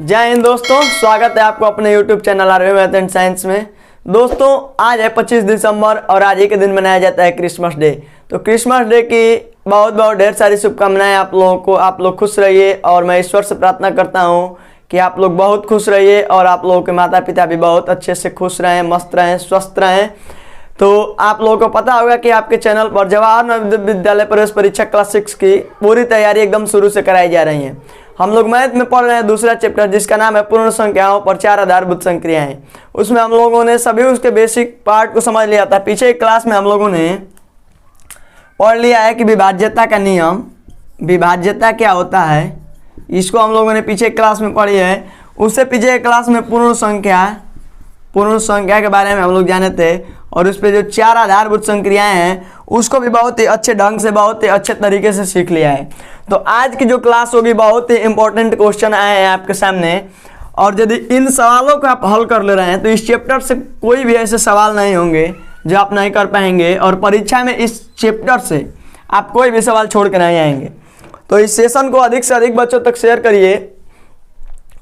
जय हिंद दोस्तों, स्वागत है आपको अपने YouTube channel RV math and science में। दोस्तों आज है 25 दिसंबर और आज ही के दिन मनाया जाता है क्रिसमस डे। तो क्रिसमस डे की बहुत बहुत ढेर सारी शुभकामनाएं आप लोगों को। आप लोग खुश रहिए और मैं ईश्वर से प्रार्थना करता हूँ कि आप लोग बहुत खुश रहिए और आप लोगों के माता पिता भी बहुत अच्छे से खुश रहें, मस्त रहें, स्वस्थ रहें। तो आप लोगों को पता होगा कि आपके चैनल पर जवाहर नवोदय विद्यालय प्रवेश परीक्षा क्लास 6 की पूरी तैयारी एकदम शुरू से कराई जा रही है। हम लोग मैथ में पढ़ रहे हैं दूसरा चैप्टर जिसका नाम है पूर्ण संख्याओं पर चार आधारभूत संक्रियाएं। उसमें हम लोगों ने सभी उसके बेसिक पार्ट को समझ लिया था। पीछे एक क्लास में हम लोगों ने पढ़ लिया है कि विभाज्यता का नियम, विभाज्यता क्या होता है, इसको हम लोगों ने पीछे क्लास में पढ़ी है। उससे पीछे एक क्लास में पूर्ण संख्या के बारे में हम लोग जाने थे और उस पर जो चार आधारभूत संक्रियाएं हैं उसको भी बहुत ही अच्छे ढंग से, बहुत ही अच्छे तरीके से सीख लिया है। तो आज की जो क्लास होगी बहुत ही इंपॉर्टेंट क्वेश्चन आए हैं आपके सामने और यदि इन सवालों को आप हल कर ले रहे हैं तो इस चैप्टर से कोई भी ऐसे सवाल नहीं होंगे जो आप नहीं कर पाएंगे और परीक्षा में इस चैप्टर से आप कोई भी सवाल छोड़ कर नहीं आएंगे। तो इस सेशन को अधिक से अधिक बच्चों तक शेयर करिए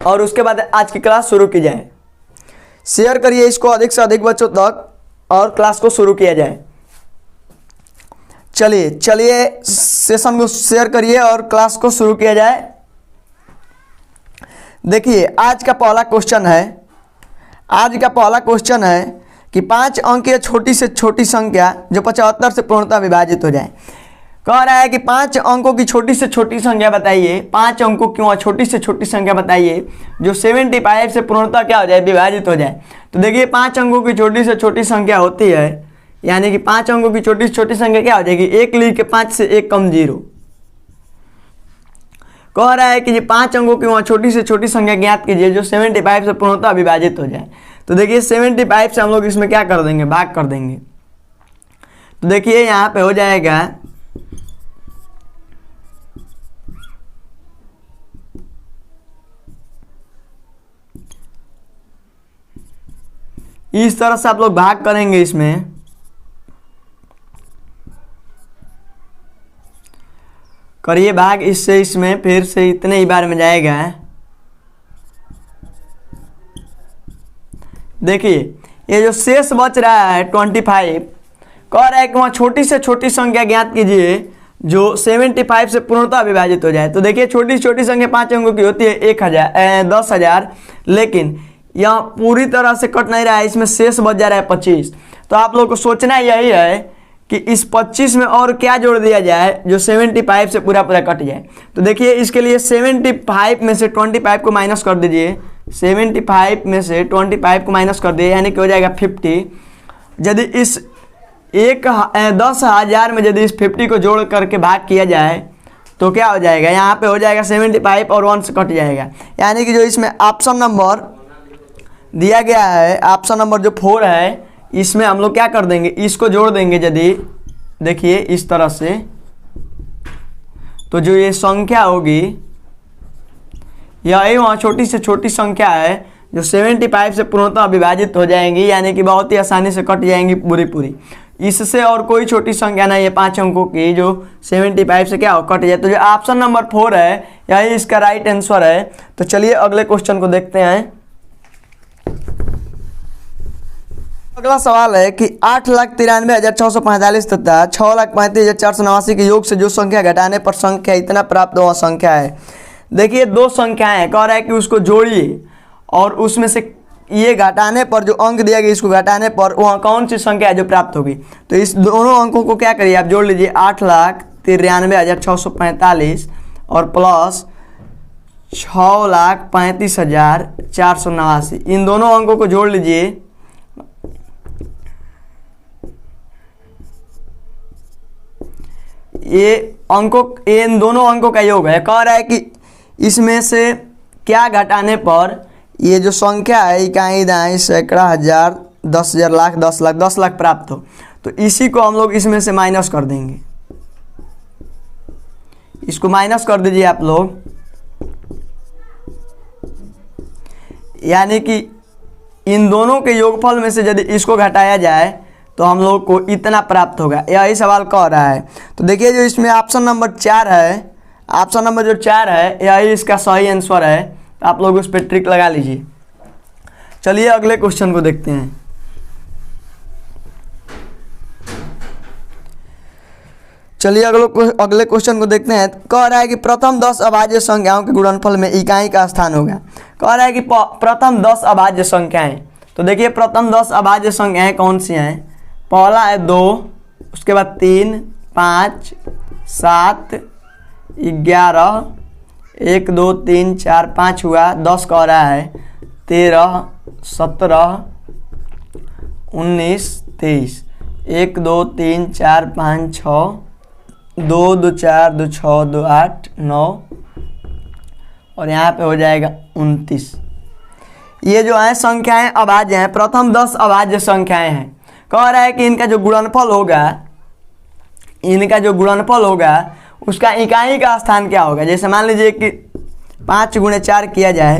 और उसके बाद आज की क्लास शुरू की जाए। शेयर करिए इसको अधिक से अधिक बच्चों तक और क्लास को शुरू किया जाए। चलिए सेशन को शेयर करिए और क्लास को शुरू किया जाए। देखिए आज का पहला क्वेश्चन है कि 5 अंक या छोटी से छोटी संख्या जो 75 से पूर्णतः विभाजित हो जाए। कह रहा है कि 5 अंकों की छोटी से छोटी संख्या बताइए, 5 अंकों की छोटी से छोटी संख्या बताइए जो 75 से पूर्णतः क्या हो जाए, विभाजित हो जाए। तो देखिए 5 अंकों की छोटी से छोटी संख्या होती है, यानी कि 5 अंकों की छोटी से छोटी संख्या क्या हो जाएगी, 1 लिख के 5 से 1 कम 0। कह रहा है कि ये 5 अंकों की छोटी से छोटी संख्या ज्ञात कीजिए जो 75 से पूर्णतः विभाजित हो जाए। तो देखिए 75 से हम लोग इसमें क्या कर देंगे, भाग कर देंगे। तो देखिए यहाँ पे हो जाएगा इस तरह से आप लोग भाग करेंगे, इसमें करिए भाग इससे इसमें, फिर से इतने ही बार में जाएगा। देखिए ये जो शेष बच रहा है 25, कह रहा है कि वहाँ छोटी से छोटी संख्या ज्ञात कीजिए जो 75 से पूर्णतः विभाजित हो जाए। तो देखिए छोटी से छोटी संख्या 5 अंकों की होती है 10,000, लेकिन यहाँ पूरी तरह से कट नहीं रहा है, इसमें शेष बच जा रहा है 25। तो आप लोग को सोचना यही है कि इस 25 में और क्या जोड़ दिया जाए जो 75 से पूरा कट जाए। तो देखिए इसके लिए 75 में से 25 को माइनस कर दीजिए, 75 में से 25 को माइनस कर दिए यानी कि हो जाएगा 50। यदि इस 10,000 में यदि इस 50 को जोड़ करके भाग किया जाए तो क्या हो जाएगा, यहाँ पे हो जाएगा 75 और 1 से कट जाएगा। यानी कि जो इसमें ऑप्शन नंबर दिया गया है, ऑप्शन नंबर जो 4 है, इसमें हम लोग क्या कर देंगे, इसको जोड़ देंगे। यदि देखिए इस तरह से तो जो ये संख्या होगी यही वहाँ छोटी से छोटी संख्या है जो 75 से पूर्णतः विभाजित हो जाएंगी, यानी कि बहुत ही आसानी से कट जाएंगी पूरी। इससे और कोई छोटी संख्या नहीं है 5 अंकों की जो 75 से क्या हो, कट जाए। तो जो ऑप्शन नंबर 4 है यही इसका राइट आंसर है। तो चलिए अगले क्वेश्चन को देखते हैं। अगला सवाल है कि 8,93,645 तथा 6,35,489 के योग से जो संख्या घटाने पर संख्या इतना प्राप्त हुआ संख्या है। देखिए दो संख्याएं कह रहा है कि उसको जोड़िए और उसमें से ये घटाने पर जो अंक दिया गया इसको घटाने पर वहाँ कौन सी संख्या है जो प्राप्त होगी। तो इस दोनों अंकों को क्या करिए, आप जोड़ लीजिए 8,93,645 और प्लस 6,35,489। इन दोनों अंकों को जोड़ लीजिए। ये इन दोनों अंकों का योग है। कह रहा है कि इसमें से क्या घटाने पर ये जो संख्या है इकाई दाई सैकड़ा हजार 10,000 लाख 10 लाख प्राप्त हो। तो इसी को हम लोग इसमें से माइनस कर देंगे, इसको माइनस कर दीजिए आप लोग, यानी कि इन दोनों के योगफल में से यदि इसको घटाया जाए तो हम लोग को इतना प्राप्त होगा। यही सवाल कह रहा है। तो देखिए जो इसमें ऑप्शन नंबर 4 है, ऑप्शन नंबर जो 4 है यही इसका सही आंसर है। तो आप लोग उस पर ट्रिक लगा लीजिए। चलिए अगले क्वेश्चन को देखते हैं। चलिए अगले क्वेश्चन को देखते हैं। कह रहा है कि प्रथम 10 अभाज्य संख्याओं के गुणनफल में इकाई का स्थान होगा। कह रहा है कि प्रथम 10 अभाज्य संख्याएं, तो देखिए प्रथम 10 अभाज्य संख्याएं कौन सी हैं। पहला है 2, उसके बाद 3, 5, 7, 11, 1 2 3 4 5 हुआ। 10 कह रहा है 13, 17, 19, 23, 1 2 3 4 5 6, 2 2 4 2 6 2 8 9 और यहाँ पे हो जाएगा 29। ये जो है संख्याएं अभाज्य हैं, प्रथम 10 अभाज्य संख्याएं हैं। कह रहा है कि इनका जो गुणनफल होगा उसका इकाई का स्थान क्या होगा। जैसे मान लीजिए कि 5 × 4 किया जाए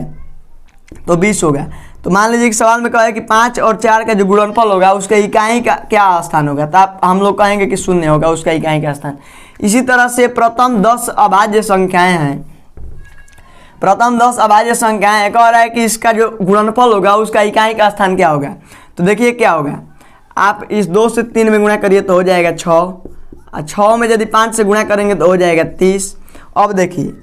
तो 20 होगा। तो मान लीजिए कि सवाल में कहा है कि 5 और 4 का जो गुणनफल होगा उसका इकाई का क्या स्थान होगा, तो हम लोग कहेंगे कि 0 होगा उसका इकाई का स्थान। इसी तरह से प्रथम 10 अभाज्य संख्याएं हैं। प्रथम 10 अभाज्य संख्याएं कह रहा है कि इसका जो गुणनफल होगा उसका इकाई का स्थान क्या होगा। तो देखिए क्या होगा, आप इस 2 से 3 में गुणा करिए तो हो जाएगा 6, और 6 में यदि 5 से गुणा करेंगे तो हो जाएगा 30। अब देखिए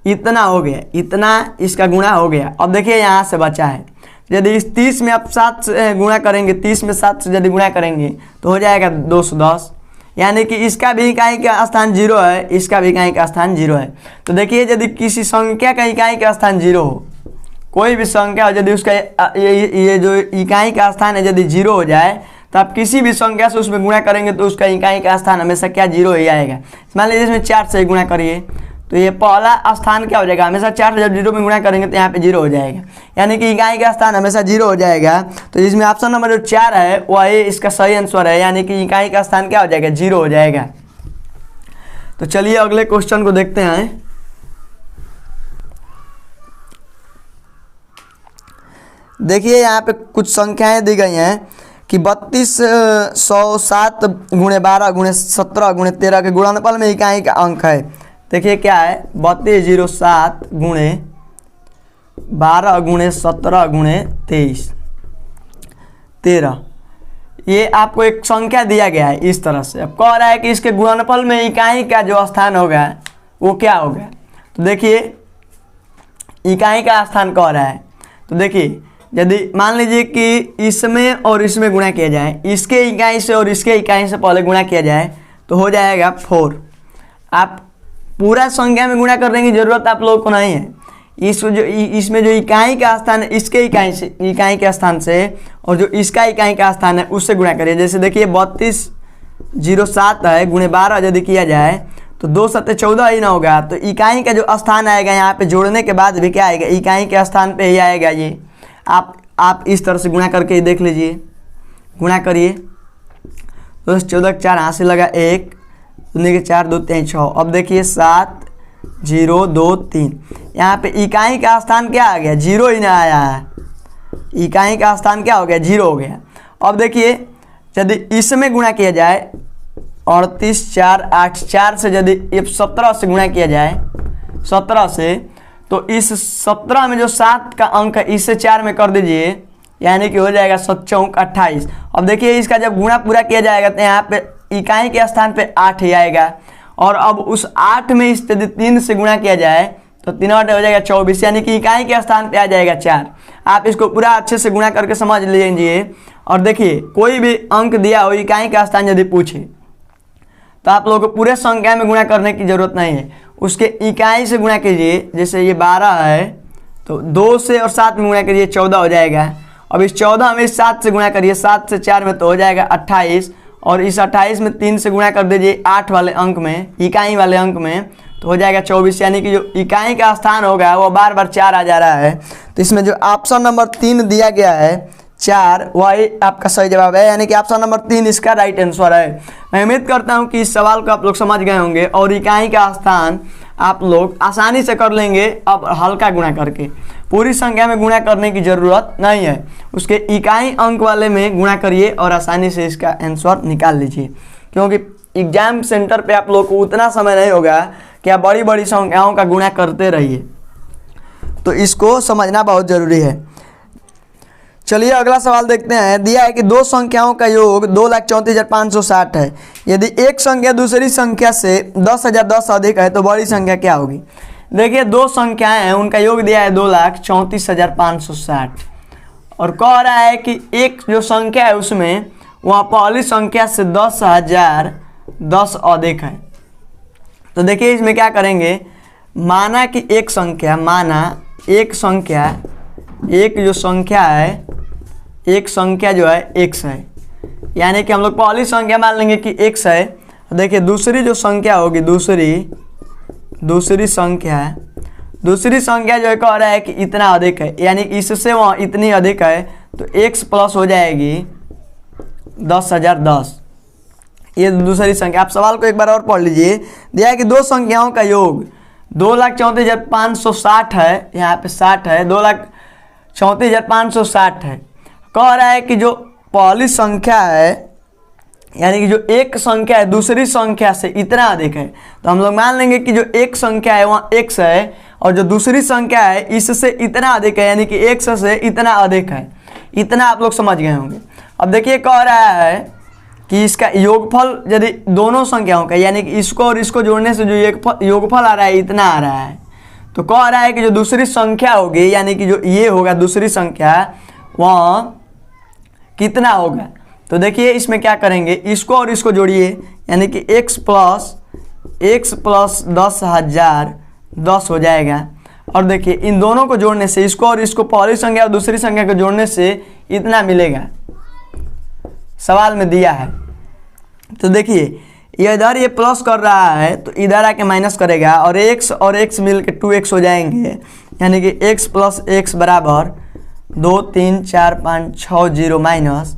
इतना हो गया, इतना इसका गुणा हो गया। अब देखिए यहाँ से बचा है, यदि इस 30 में आप 7 से गुणा करेंगे, 30 में 7 से यदि गुणा करेंगे तो हो जाएगा 210, यानी कि इसका भी इकाई का स्थान 0 है, इसका भी इकाई का स्थान 0 है। तो देखिए यदि किसी संख्या का इकाई का स्थान 0 हो, कोई भी संख्या हो, यदि उसका ये जो इकाई का स्थान है यदि 0 हो जाए तो आप किसी भी संख्या से उसमें गुणा करेंगे तो उसका इकाई का स्थान हमेशा क्या 0 ही आएगा। मान लीजिए इसमें 4 से गुणा करिए तो ये पहला स्थान क्या हो जाएगा, हमेशा 4 से जब 0 में गुणा करेंगे तो यहाँ पे 0 हो जाएगा, यानी कि इकाई का स्थान हमेशा 0 हो जाएगा। तो इसमें ऑप्शन नंबर जो 4 है वही इसका सही आंसर है, यानी कि इकाई का स्थान क्या हो जाएगा, 0 हो जाएगा। तो चलिए अगले क्वेश्चन को देखते हैं। देखिए यहाँ पे कुछ संख्याएं दी गई हैं कि 3207 × 12 × 17 × 13 के गुणनफल में इकाई का अंक है। देखिए क्या है, 3207 × 12 × 17 × 23 13, ये आपको एक संख्या दिया गया है इस तरह से। अब कह रहा है कि इसके गुणनफल में इकाई का जो स्थान होगा वो क्या होगा। तो देखिए इकाई का स्थान कह रहा है, तो देखिए यदि मान लीजिए कि इसमें और इसमें गुणा किया जाए, इसके इकाई से और इसके इकाई से पहले गुणा किया जाए तो हो जाएगा 4। आप पूरा संख्या में गुणा करने की ज़रूरत आप लोगों को नहीं है। इसमें जो इकाई का स्थान है इसके इकाई के स्थान से और जो इसका इकाई का स्थान है उससे गुणा करिए। जैसे देखिए 3207 है × 12 यदि किया जाए तो 2 7 14 ही ना होगा। तो इकाई का जो स्थान आएगा यहाँ पे जोड़ने के बाद भी क्या आएगा, इकाई के स्थान पे ही आएगा। ये आप इस तरह से गुणा करके देख लीजिए, गुणा करिए। तो 14 4 हाथ से लगा 1, 2 4 2 3 6। अब देखिए 7 0 2 3, यहाँ पे इकाई का स्थान क्या आ गया, 0 ही ना आया है। इकाई का स्थान क्या हो गया, 0 हो गया। अब देखिए यदि इसमें गुणा किया जाए 38 4 8 4 से यदि 17 से गुणा किया जाए 17 से, तो इस 17 में जो 7 का अंक है इससे 4 में कर दीजिए, यानी कि हो जाएगा 7 चौक 28। अब देखिए इसका जब गुणा पूरा किया जाएगा तो यहाँ पे इकाई के स्थान पे 8 ही आएगा। और अब उस 8 में इस यदि 3 से गुणा किया जाए तो 3 8 हो जाएगा 24, यानी कि इकाई के स्थान पे आ जाएगा 4। आप इसको पूरा अच्छे से गुणा करके समझ लीजिए। और देखिए कोई भी अंक दिया हो, इकाई का स्थान यदि पूछे तो आप लोगों को पूरे संख्या में गुणा करने की जरूरत नहीं है, उसके इकाई से गुणा कीजिए। जैसे ये 12 है तो 2 से और 7 में गुणा करिए 14 हो जाएगा। अब इस 14 में इस 7 से गुणा करिए, 7 से 4 में तो हो जाएगा 28, और इस 28 में 3 से गुणा कर दीजिए 8 वाले अंक में, इकाई वाले अंक में, तो हो जाएगा 24, यानी कि जो इकाई का स्थान होगा वो बार बार 4 आ जा रहा है। तो इसमें जो ऑप्शन नंबर 3 दिया गया है 4, वही आपका सही जवाब है, यानी कि ऑप्शन नंबर 3 इसका राइट आंसर है। मैं उम्मीद करता हूं कि इस सवाल को आप लोग समझ गए होंगे और इकाई का स्थान आप लोग आसानी से कर लेंगे। अब हल्का गुणा करके, पूरी संख्या में गुणा करने की ज़रूरत नहीं है, उसके इकाई अंक वाले में गुणा करिए और आसानी से इसका आंसर निकाल लीजिए। क्योंकि एग्जाम सेंटर पे आप लोग को उतना समय नहीं होगा कि आप बड़ी बड़ी संख्याओं का गुणा करते रहिए। तो इसको समझना बहुत ज़रूरी है। चलिए अगला सवाल देखते हैं। दिया है कि दो संख्याओं का योग 2,34,560 है। यदि एक संख्या दूसरी संख्या से 10,010 अधिक है तो बड़ी संख्या क्या होगी। देखिए दो संख्याएं हैं, उनका योग दिया है 2,34,560 और कह रहा है कि एक जो संख्या है उसमें वहाँ पहली संख्या से 10,010 अधिक है। तो देखिए इसमें क्या करेंगे, माना कि एक संख्या एक संख्या जो है x है, यानी कि हम लोग पहली संख्या मान लेंगे कि x है। देखिए दूसरी जो संख्या होगी दूसरी संख्या जो है कह रहा है कि इतना अधिक है, यानी इससे वहाँ इतनी अधिक है तो x प्लस हो जाएगी 10,010। ये दूसरी संख्या। आप सवाल को एक बार और पढ़ लीजिए। दिया है कि दो संख्याओं का योग 2,34,560 है, यहाँ पे 60 है, 2,34,560 है। कह रहा है कि जो पहली संख्या है यानी कि जो एक संख्या है दूसरी संख्या से इतना अधिक है, तो हम लोग मान लेंगे कि जो एक संख्या है वहाँ x है और जो दूसरी संख्या है इससे इतना अधिक है, यानी कि x से इतना अधिक है। इतना आप लोग समझ गए होंगे। अब देखिए कह रहा है कि इसका योगफल यदि दोनों संख्याओं का, यानी कि इसको और इसको जोड़ने से जो योगफल आ रहा है इतना आ रहा है, तो कह रहा है कि जो दूसरी संख्या होगी यानी कि जो ये होगा दूसरी संख्या वहाँ कितना होगा। तो देखिए इसमें क्या करेंगे, इसको और इसको जोड़िए यानी कि x प्लस 10,010 हो जाएगा। और देखिए इन दोनों को जोड़ने से, इसको और इसको पहली संख्या और दूसरी संख्या को जोड़ने से इतना मिलेगा, सवाल में दिया है। तो देखिए ये इधर ये प्लस कर रहा है तो इधर आके माइनस करेगा और x मिल के 2x हो जाएंगे, यानी कि x प्लस x बराबर 2 3 4 5 6 0 माइनस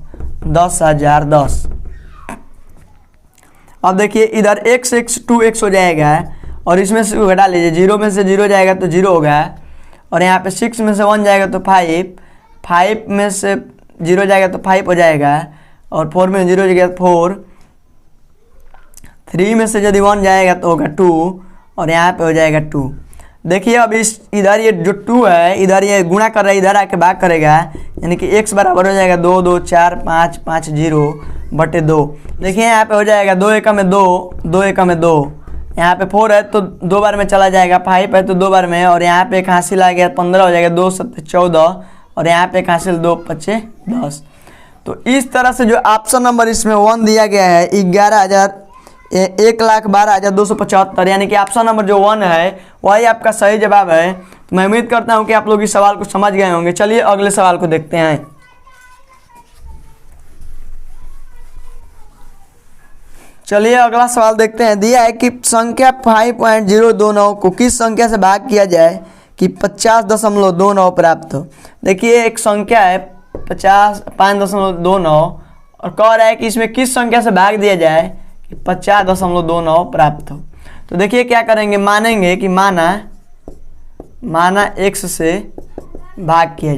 10,010। अब देखिए इधर x 2x हो जाएगा और इसमें से घटा लीजिए, 0 में से 0 जाएगा तो 0 होगा और यहाँ पे 6 में से 1 जाएगा तो 5 में से 0 जाएगा तो 5 हो जाएगा और 4 में 0 जाएगा तो 4, 3 में से यदि 1 जाएगा तो होगा 2 और यहाँ पे हो जाएगा 2। देखिए अब इस इधर ये जो 2 है इधर ये गुणा कर रहा है, इधर आके भाग करेगा, यानी कि x बराबर हो जाएगा 2 2 4 5 5 0 बटे 2। देखिए यहाँ पे हो जाएगा 2 एकम में 2, 2 एकम में 2, यहाँ पे 4 है तो 2 बार में चला जाएगा, 5 है तो 2 बार में, और यहाँ पे एक हासिल आ गया 15 हो जाएगा, 2 7 14 और यहाँ पे एक हासिल 2 5 10। तो इस तरह से जो ऑप्शन नंबर इसमें 1 दिया गया है 1,12,275, यानी कि ऑप्शन नंबर जो 1 है वही आपका सही जवाब है। तो मैं उम्मीद करता हूँ कि आप लोग इस सवाल को समझ गए होंगे। चलिए अगले सवाल को देखते हैं। चलिए अगला सवाल देखते हैं। दिया है कि संख्या 5.029 को किस संख्या से भाग किया जाए कि 50.29 प्राप्त हो। देखिए एक संख्या है 5.29 और कह रहा है कि इसमें किस संख्या से भाग दिया जाए कि 50.29 प्राप्त हो। तो देखिए क्या करेंगे, मानेंगे कि माना x से भाग किया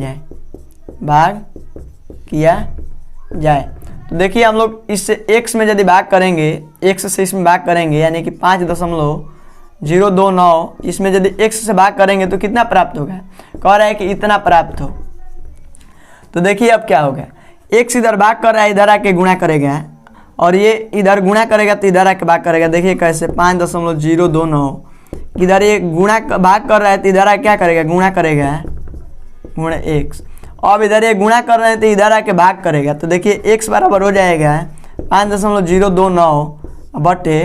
जाए। तो देखिए हम लोग इससे x में यदि भाग करेंगे, x से इसमें भाग करेंगे यानी कि 5.029 इसमें यदि x से भाग करेंगे तो कितना प्राप्त होगा, कह रहा है कि इतना प्राप्त हो। तो देखिए अब क्या होगा, x इधर भाग कर रहा है, इधर आके गुणा करेगा और ये इधर गुणा करेगा तो इधर आके भाग करेगा। देखिए कैसे 5.029 इधर ये गुणा भाग कर रहा है तो इधर आके क्या करेगा, गुणा करेगा गुणा x। अब इधर ये गुणा कर रहे हैं तो इधर आके भाग करेगा। तो देखिए x बराबर हो जाएगा 5.029 बटे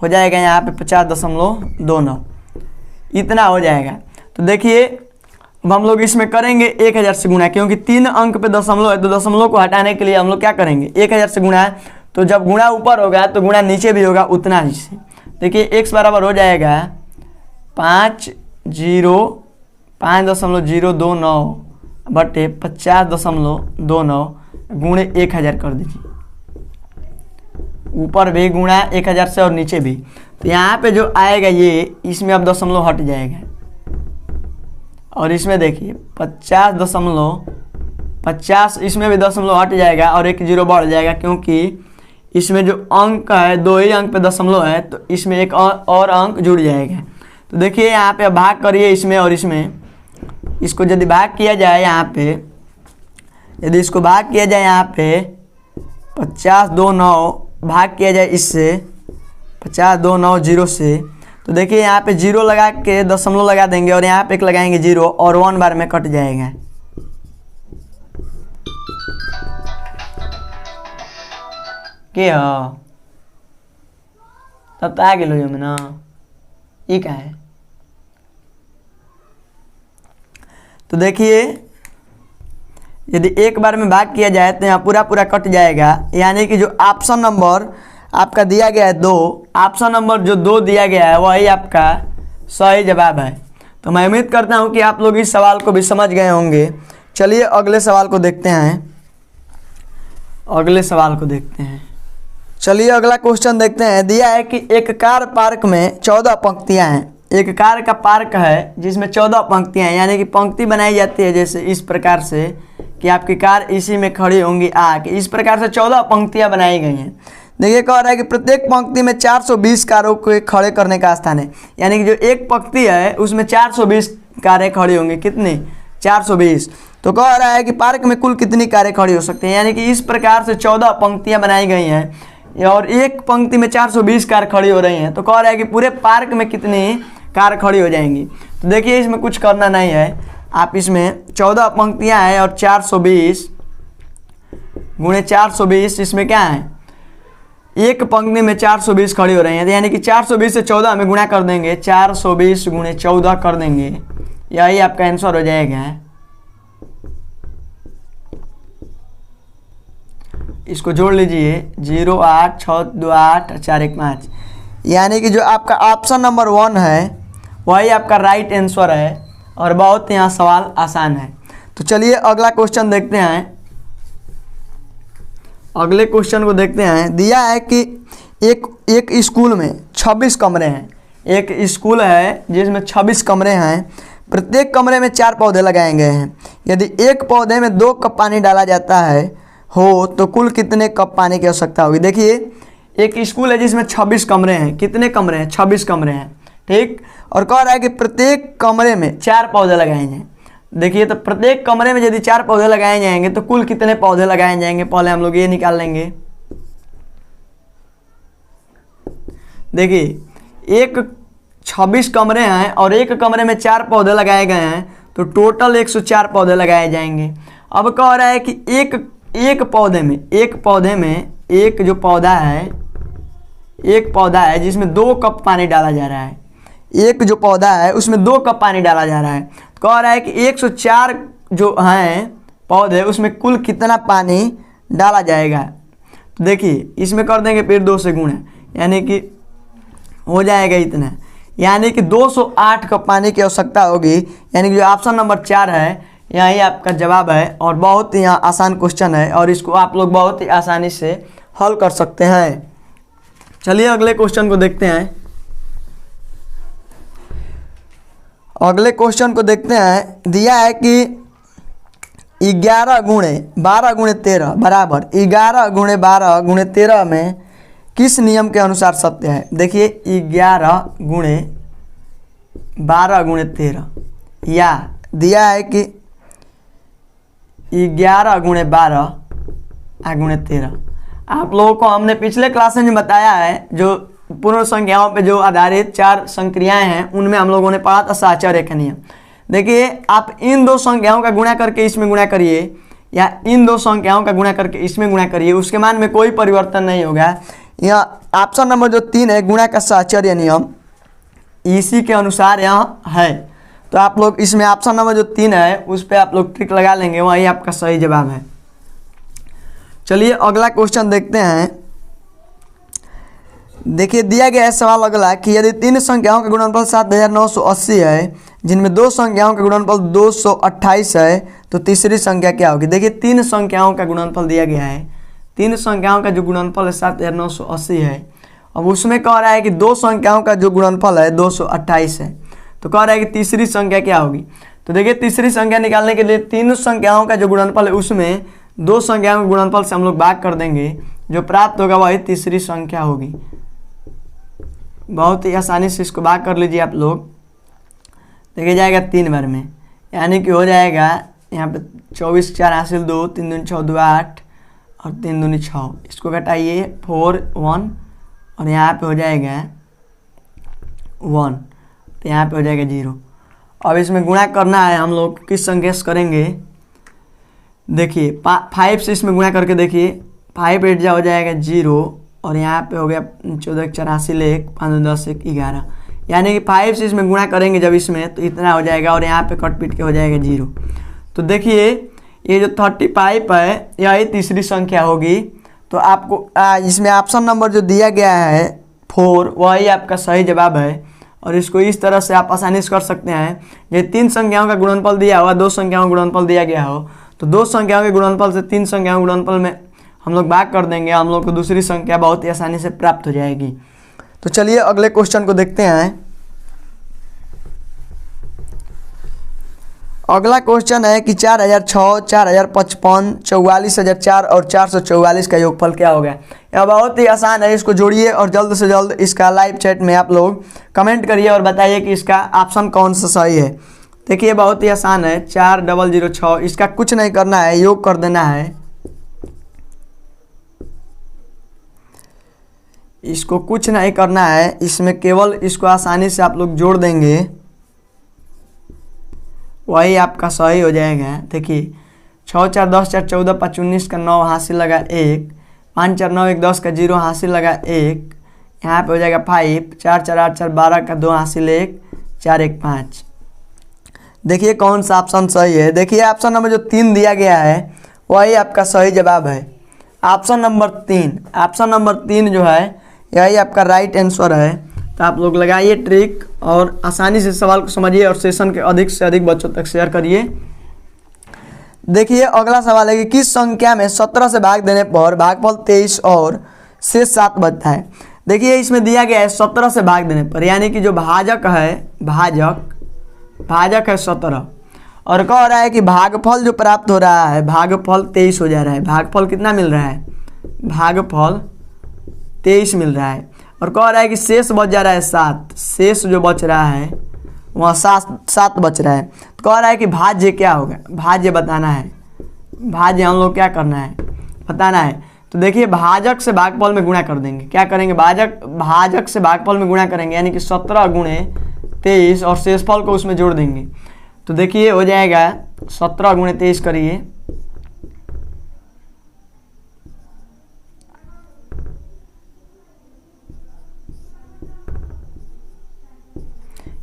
हो जाएगा यहाँ पे 50.29, इतना हो जाएगा। तो देखिए अब हम लोग इसमें करेंगे 1000 से गुणा, क्योंकि 3 अंक पे दशमलव है तो दशमलव को हटाने के लिए हम लोग क्या करेंगे 1000 से गुणा। तो जब गुणा ऊपर होगा तो गुणा नीचे भी होगा उतना ही से। देखिए x बराबर हो जाएगा 5.029 बटे 50.29 गुणे 1000 कर दीजिए, ऊपर भी गुणा 1000 से और नीचे भी। तो यहाँ पे जो आएगा ये इसमें अब दशमलव हट जाएगा और इसमें देखिए 50 इसमें भी दशमलव हट जाएगा और एक 0 बढ़ जाएगा, क्योंकि इसमें जो अंक है 2 ही अंक पे दशमलव है तो इसमें एक और अंक जुड़ जाएगा। तो देखिए यहाँ पे भाग करिए इसमें और इसमें, इसको यदि भाग किया जाए यहाँ पे, यदि इसको भाग किया जाए यहाँ पे 50 2 9 भाग किया जाए इससे 50 2 9 0 से, तो देखिए यहाँ पे 0 लगा के दशमलव लगा देंगे और यहाँ पे एक लगाएंगे 0 और 1 बार में कट जाएगा। के हो तब तो आ गए में ना, ये क्या है। तो देखिए यदि एक बार में भाग किया जाए तो यहाँ पूरा पूरा कट जाएगा, यानी कि जो ऑप्शन नंबर आपका दिया गया है 2, ऑप्शन नंबर जो 2 दिया गया है वही आपका सही जवाब है। तो मैं उम्मीद करता हूँ कि आप लोग इस सवाल को भी समझ गए होंगे। चलिए अगले सवाल को देखते हैं, अगले सवाल को देखते हैं। चलिए अगला क्वेश्चन देखते हैं। दिया है कि एक कार पार्क में 14 पंक्तियां हैं। एक कार का पार्क है जिसमें 14 पंक्तियां हैं, यानी कि पंक्ति बनाई जाती है जैसे इस प्रकार से कि आपकी कार इसी में खड़ी होंगी आके, इस प्रकार से 14 पंक्तियां बनाई गई हैं। देखिए कह रहा है कि प्रत्येक पंक्ति में 420 कारों को खड़े करने का स्थान है, यानी कि जो एक पंक्ति है उसमें 420 कारें खड़ी होंगी। कितनी? 420। तो कह रहा है कि पार्क में कुल कितनी कारें खड़ी हो सकती हैं, यानी कि इस प्रकार से 14 पंक्तियां बनाई गई हैं और एक पंक्ति में 420 कार खड़ी हो रही हैं। तो कह रहा है कि पूरे पार्क में कितनी कार खड़ी हो जाएंगी। तो देखिए इसमें कुछ करना नहीं है, आप इसमें 14 पंक्तियां हैं और 420 गुणे 420, इसमें क्या है एक पंक्ति में 420 खड़ी हो रही हैं, यानी कि 420 से 14 में गुणा कर देंगे, 420 गुणे 14 कर देंगे, यही आपका आंसर हो जाएगा। इसको जोड़ लीजिए 0 8 6 2 8 4 1 5, यानी कि जो आपका ऑप्शन नंबर 1 है वही आपका राइट आंसर है और बहुत यहाँ सवाल आसान है। तो चलिए अगला क्वेश्चन देखते हैं। अगले क्वेश्चन को देखते हैं। दिया है कि एक स्कूल में 26 कमरे हैं। एक स्कूल है जिसमें 26 कमरे हैं, प्रत्येक कमरे में 4 पौधे लगाए गए हैं। यदि एक पौधे में 2 कप पानी डाला जाता है हो तो कुल कितने कप पानी की आवश्यकता होगी। देखिए एक स्कूल है जिसमें 26 कमरे हैं। कितने कमरे हैं? 26 कमरे हैं, ठीक। और कह रहा है कि प्रत्येक कमरे में 4 पौधे लगाए जाएं। देखिए तो प्रत्येक कमरे में यदि 4 पौधे लगाए जाएंगे तो कुल कितने पौधे लगाए जाएंगे, पहले हम लोग ये निकाल लेंगे। देखिए एक 26 कमरे हैं और एक कमरे में 4 पौधे लगाए गए हैं, तो टोटल 104 पौधे लगाए जाएंगे। अब कह रहा है कि एक पौधे में एक जो पौधा है, एक पौधा है जिसमें 2 कप पानी डाला जा रहा है। एक जो पौधा है उसमें 2 कप पानी डाला जा रहा है। कह रहा है कि 104 जो हैं पौधे उसमें कुल कितना पानी डाला जाएगा। तो देखिए इसमें कर देंगे फिर 2 से गुणा, यानी कि हो जाएगा इतना, यानी कि 208 कप पानी की आवश्यकता होगी। यानी कि जो ऑप्शन नंबर 4 है यही आपका जवाब है और बहुत ही यहाँ आसान क्वेश्चन है और इसको आप लोग बहुत ही आसानी से हल कर सकते हैं। चलिए अगले क्वेश्चन को देखते हैं। अगले क्वेश्चन को देखते हैं। दिया है कि 11 गुणे 12 गुणे 13 बराबर 11 गुणे 12 गुणे 13 में किस नियम के अनुसार सत्य है। देखिए 11 गुणे 12 गुणे 13, या दिया है कि 11 गुणे 12 गुणे 13। आप लोगों को हमने पिछले क्लास में बताया है, जो पूर्ण संख्याओं पे जो आधारित 4 संक्रियाएं हैं उनमें हम लोगों ने पढ़ा था साहचर्य का नियम। देखिए आप इन 2 संख्याओं का गुणा करके इसमें गुणा करिए या इन 2 संख्याओं का गुणा करके इसमें गुणा करिए, उसके मान में कोई परिवर्तन नहीं होगा। यहाँ ऑप्शन नंबर जो 3 है गुणा का साहचर्य नियम, इसी के अनुसार यहाँ है। तो आप लोग इसमें ऑप्शन नंबर जो 3 है उस पर आप लोग टिक लगा लेंगे, वही आपका सही जवाब है। चलिए अगला क्वेश्चन देखते हैं। देखिए दिया गया है सवाल अगला कि यदि 3 संख्याओं का गुणनफल 7980 है, जिनमें 2 संख्याओं का गुणनफल 228 है, तो तीसरी संख्या क्या होगी। देखिए 3 संख्याओं का गुणनफल दिया गया है। 3 संख्याओं का जो गुणनफल है 7980 है। अब उसमें कह रहा है कि 2 संख्याओं का जो गुणनफल है 228 है, तो कह रहा है कि तीसरी संख्या क्या होगी। तो देखिए तीसरी संख्या निकालने के लिए 3 संख्याओं का जो गुणनफल है उसमें 2 संख्याओं के गुणनफल से हम लोग भाग कर देंगे, जो प्राप्त होगा वही तीसरी संख्या होगी। बहुत ही आसानी से इसको भाग कर लीजिए आप लोग। देखिए जाएगा 3 बार में, यानी कि हो जाएगा यहाँ पे 24 4 हासिल 2, 3 दूनी 6 2 8 और 3 दूनी 6। इसको घटाइए 4 1 और यहाँ पे हो जाएगा 1, तो यहाँ पे हो जाएगा 0। अब इसमें गुणा करना है हम लोग, किस संख्या से करेंगे देखिए 5 से इसमें गुणा करके देखिए 5 8 जा हो जाएगा 0 और यहाँ पे हो गया 14 84 1 5 10 1 11, यानी कि 5 से इसमें गुणा करेंगे जब इसमें तो इतना हो जाएगा और यहाँ पे कट पीट के हो जाएगा 0। तो देखिए ये जो 35 है यही तीसरी संख्या होगी। तो आपको इसमें ऑप्शन नंबर जो दिया गया है 4 वही आपका सही जवाब है। और इसको इस तरह से आप आसानी से कर सकते हैं, ये 3 संख्याओं का गुणनफल दिया हुआ, 2 संख्याओं का गुणनफल दिया गया हो तो 2 संख्याओं के गुणनफल से 3 संख्याओं के गुणनफल में हम लोग भाग कर देंगे, हम लोग को दूसरी संख्या बहुत ही आसानी से प्राप्त हो जाएगी। तो चलिए अगले क्वेश्चन को देखते हैं। अगला क्वेश्चन है कि 4006, 4055, 44,004 और 444 का योगफल क्या होगा। यह बहुत ही आसान है, इसको जोड़िए और जल्द से जल्द इसका लाइव चैट में आप लोग कमेंट करिए और बताइए कि इसका ऑप्शन कौन सा सही है। देखिए बहुत ही आसान है, 4006, इसका कुछ नहीं करना है, योग कर देना है। इसको कुछ नहीं करना है, इसमें केवल इसको आसानी से आप लोग जोड़ देंगे, वही आपका सही हो जाएगा। देखिए 6 4 10 4 14 5 19 का 9 हासिल लगा 1, 5 4 9 1 10 का 0 हासिल लगा 1, यहाँ पे हो जाएगा 5, 4 4 8 4 12 का 2 हासिल 1, 4 1 5। देखिए कौन सा ऑप्शन सही है। देखिए ऑप्शन नंबर जो 3 दिया गया है वही आपका सही जवाब है, ऑप्शन नंबर 3। ऑप्शन नंबर 3 जो है यही आपका राइट आंसर है। तो आप लोग लगाइए ट्रिक और आसानी से सवाल को समझिए और सेशन के अधिक से अधिक बच्चों तक शेयर करिए। देखिए अगला सवाल है कि किस संख्या में 17 से भाग देने पर भागफल 23 और शेष 7 बचता है। देखिए इसमें दिया गया है 17 से भाग देने पर, यानी कि जो भाजक है भाजक है 17 और कह रहा है कि भागफल जो प्राप्त हो रहा है भागफल 23 हो जा रहा है। भागफल कितना मिल रहा है, भागफल 23 मिल रहा है और कह रहा है कि शेष बच जा रहा है 7, शेष जो बच रहा है वहाँ 7 बच रहा है। तो कह रहा है कि भाज्य क्या होगा, भाज्य बताना है, भाज्य हम लोग क्या करना है बताना है। तो देखिए भाजक से भागफल में गुणा कर देंगे, क्या करेंगे भाजक से भागफल में गुणा करेंगे, यानी कि 17 गुणे 23 और शेषफल को उसमें जोड़ देंगे। तो देखिए हो जाएगा 17 गुणे 23 करिए,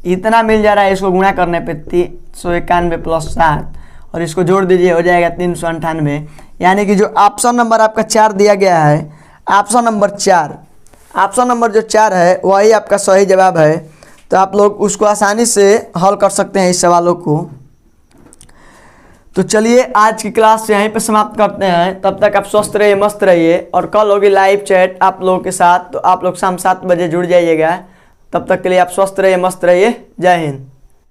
इतना मिल जा रहा है। इसको गुणा करने पे 391 प्लस 7 और इसको जोड़ दीजिए हो जाएगा 398, यानी कि जो ऑप्शन नंबर आपका 4 दिया गया है, ऑप्शन नंबर 4, ऑप्शन नंबर जो 4 है वही आपका सही जवाब है। तो आप लोग उसको आसानी से हल कर सकते हैं इस सवालों को। तो चलिए आज की क्लास यहीं पे समाप्त करते हैं, तब तक आप स्वस्थ रहिए, मस्त रहिए और कल होगी लाइव चैट आप लोगों के साथ, तो आप लोग शाम 7 बजे जुड़ जाइएगा। तब तक के लिए आप स्वस्थ रहिए, मस्त रहिए। जय हिंद।